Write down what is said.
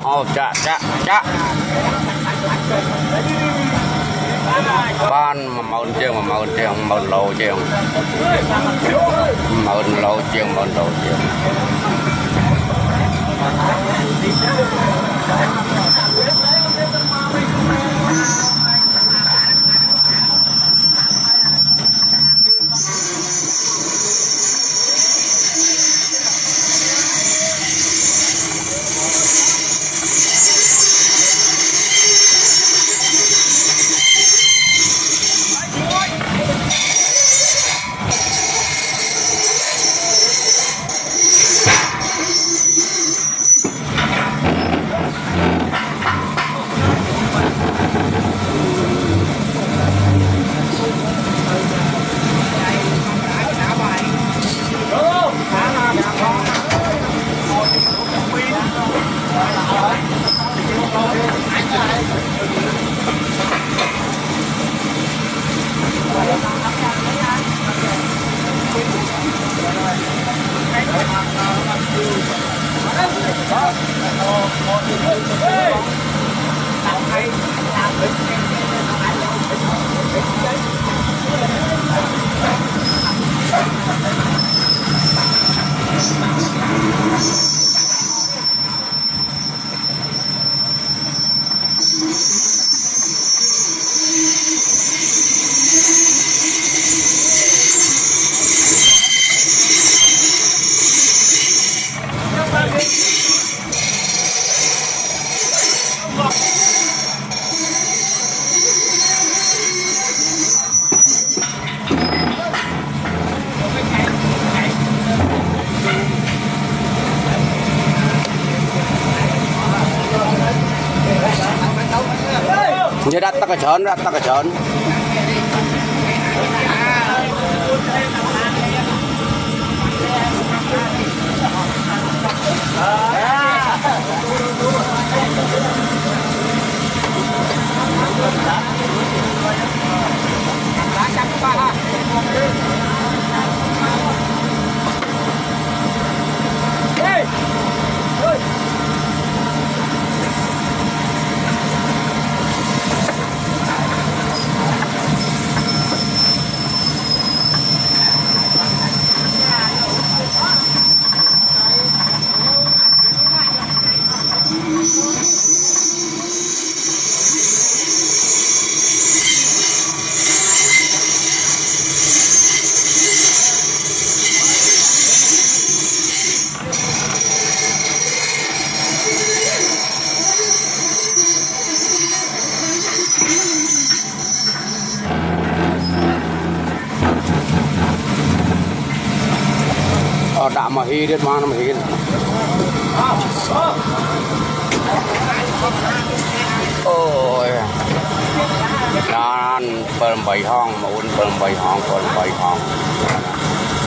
Ô chạ chạ chạ ban mà mòn chiêng mòn lầu chiêng mòn lầu chiêng Dia datang ke John. Đã mà hi đến mà nó mà hi ôi đàn bơi bảy hong mà uốn bơi bảy hong